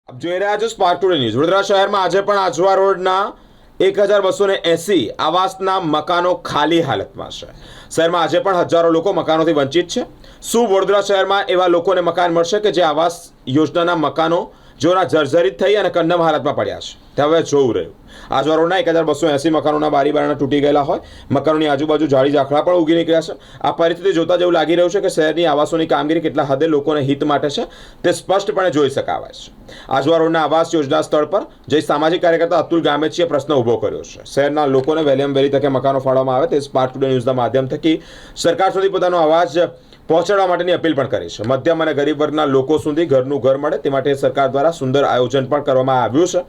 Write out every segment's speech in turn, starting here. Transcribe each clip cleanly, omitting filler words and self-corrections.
આપ જોઈ રહ્યા છો સ્પાર્ક ટુડે ન્યૂઝ। વડોદરા શહેરમાં આજે પણ આજવા રોડના 1280 આવાસના મકાનો ખાલી હાલતમાં છે। શહેરમાં આજે પણ હજારો લોકો મકાનોથી વંચિત છે। શું વડોદરા શહેરમાં એવા લોકોને મકાન મળશે કે જે આવાસ યોજનાના મકાનો જેઓના જર્જરિત થઈ અને કંડમ હાલતમાં પડ્યા છે? તે હવે જોવું રહ્યું। આજવા રોડના 1280 મકાનોના બારી બારણા તૂટી ગયેલા હોય, મકાનોની આજુબાજુ ઝાડી ઝાખરા પણ ઉગી નીકળ્યા છે। આ પરિસ્થિતિ જોતા જેવું લાગી રહ્યું છે કે શહેરની આવાસોની કામગીરી કેટલા હદે લોકોને હિત માટે છે તે સ્પષ્ટપણે જોઈ શકાય છે। આજવા રોડના આવાસ યોજના સ્થળ પર જઈ સામાજિક કાર્યકર્તા અતુલ ગામેચીએ પ્રશ્ન ઊભો કર્યો છે। શહેરના લોકોને વહેલી તકે મકાનો ફાળવવામાં આવે તે સ્પાર્ક ટુડે ન્યૂઝના માધ્યમ થકી સરકાર સુધી પોતાનો અવાજ પહોંચાડવા માટેની અપીલ પણ કરી છે। મધ્યમ અને ગરીબ વર્ગના લોકો સુધી ઘરનું ઘર મળે તે માટે સરકાર દ્વારા સુંદર આયોજન પણ કરવામાં આવ્યું છે।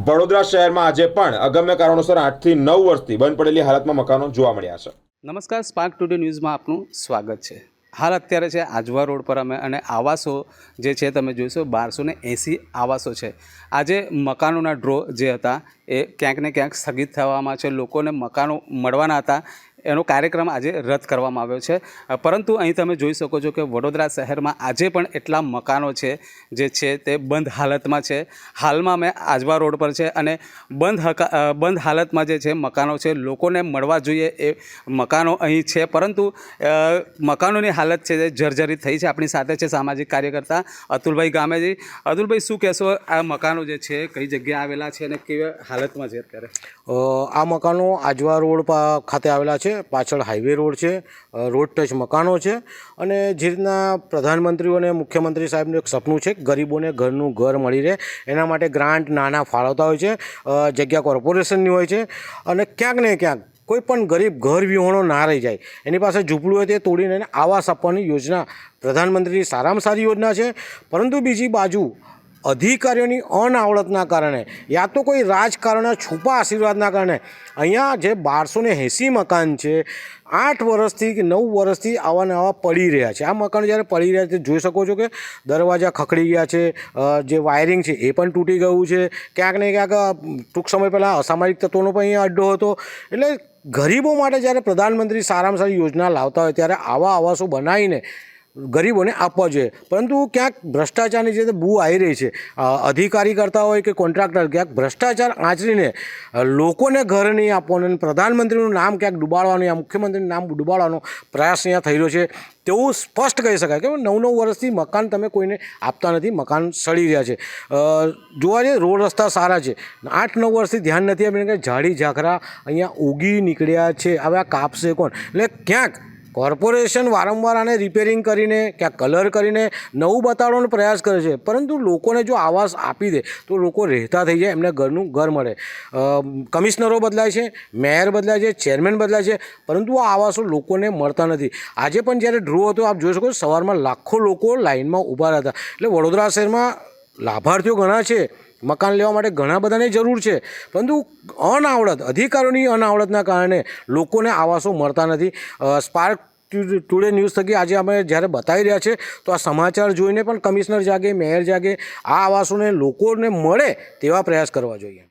વડોદરા શહેરમાં આજે પણ અગમ્ય કારણોસર 8 થી 9 વર્ષથી બંધ પડેલી હાલતમાં મકાનો જોવા મળ્યા છે। નમસ્કાર, સ્પાર્ક ટુડે ન્યૂઝમાં આપનું સ્વાગત છે। હાલ અત્યારે છે આજવા રોડ પર અમે અને આવાસો જે છે તમે જોઈશો 1280 આવાસો છે। આજે મકાનોના ડ્રો જે હતા એ ક્યાંક ને ક્યાંક સ્થગિત થવામાં છે। લોકોને મકાનો મળવાના હતા એનો કાર્યક્રમ આજે રદ કરવામાં આવ્યો છે। પરંતુ અહીં તમે જોઈ શકો છો કે વડોદરા શહેરમાં આજે પણ એટલા મકાનો છે જે છે તે બંધ હાલતમાં છે। હાલમાં અમે આજવા રોડ પર છે અને બંધ હાલતમાં જે છે મકાનો છે, લોકોને મળવા જોઈએ એ મકાનો અહીં છે, પરંતુ મકાનોની હાલત છે જે જર્જરિત થઈ છે। આપણી સાથે છે સામાજિક કાર્યકર્તા અતુલભાઈ ગામેજી। અતુલભાઈ, શું કહેશો, આ મકાનો જે છે કઈ જગ્યાએ આવેલા છે અને કેવી હાલતમાં છે અત્યારે? આ મકાનો આજવા રોડ ખાતે આવેલા છે। પાછળ હાઈવે રોડ છે, રોડ ટચ મકાનો છે અને જે રીતના પ્રધાનમંત્રીઓ અને મુખ્યમંત્રી સાહેબનું એક સપનું છે કે ગરીબોને ઘરનું ઘર મળી રહે, એના માટે ગ્રાન્ટ નાના ફાળવતા હોય છે, જગ્યા કોર્પોરેશનની હોય છે અને ક્યાંક ને ક્યાંક કોઈ પણ ગરીબ ઘર વિહોણો ના રહી જાય, એની પાસે ઝૂંપડું હોય તે તોડીને એને આવાસ આપવાની યોજના પ્રધાનમંત્રીની સારામાં સારી યોજના છે। પરંતુ બીજી બાજુ અધિકારીઓની અનાવડતના કારણે યા તો કોઈ રાજકારણના છુપા આશીર્વાદના કારણે અહીંયા જે 1280 મકાન છે 8 વર્ષથી કે 9 વર્ષથી આવા ને આવા પડી રહ્યા છે। આ મકાન જ્યારે પડી રહ્યા છે જોઈ શકો છો કે દરવાજા ખખડી ગયા છે, જે વાયરિંગ છે એ પણ તૂટી ગયું છે, ક્યાંક ને ક્યાંક ટૂંક સમય પહેલાં અસામાજિક તત્વોનો પણ અહીંયા અડ્ડો હતો। એટલે ગરીબો માટે જ્યારે પ્રધાનમંત્રી સારામાં સારી યોજના લાવતા હોય ત્યારે આવા આવાસો બનાવીને ગરીબોને આપવા જોઈએ, પરંતુ ક્યાંક ભ્રષ્ટાચારની જે બૂ આવી રહી છે, અધિકારી કરતા હોય કે કોન્ટ્રાક્ટર, ક્યાંક ભ્રષ્ટાચાર આચરીને લોકોને ઘર નહીં આપવાનું અને પ્રધાનમંત્રીનું નામ ક્યાંક ડૂબાડવાનું, યા મુખ્યમંત્રીનું નામ ડૂબાડવાનો પ્રયાસ અહીંયા થઈ રહ્યો છે તેવું સ્પષ્ટ કહી શકાય કે 9 વર્ષથી મકાન તમે કોઈને આપતા નથી, મકાન સડી રહ્યા છે। જોવા જઈએ રોડ રસ્તા સારા છે, 8-9 વર્ષથી ધ્યાન નથી આપીને કે ઝાડી ઝાખરા અહીંયા ઉગી નીકળ્યા છે, હવે આ કાપશે કોણ? એટલે ક્યાંક કોર્પોરેશન વારંવાર આને રિપેરિંગ કરીને ક્યાંક કલર કરીને નવું બતાવવાનો પ્રયાસ કરે છે, પરંતુ લોકોને જો આવાસ આપી દે તો લોકો રહેતા થઈ જાય, એમને ઘરનું ઘર મળે। કમિશનરો બદલાય છે, મેયર બદલાય છે, ચેરમેન બદલાય છે, પરંતુ આ આવાસો લોકોને મળતા નથી। આજે પણ જ્યારે ડ્રો હતો આપ જોઈ શકો સવારમાં લાખો લોકો લાઇનમાં ઊભા હતા। એટલે વડોદરા શહેરમાં લાભાર્થીઓ ઘણા છે, મકાન લેવા માટે ઘણા બધાની જરૂર છે, પરંતુ અધિકારીઓની અનાવડતના કારણે લોકોને આવાસો મળતા નથી। સ્પાર્ક ટુડે ન્યૂઝ થકી આજે અમે જ્યારે બતાવી રહ્યા છે તો આ સમાચાર જોઈને પણ કમિશનર જાગે, મેયર જાગે, આ આવાસોને લોકોને મળે તેવા પ્રયાસ કરવા જોઈએ।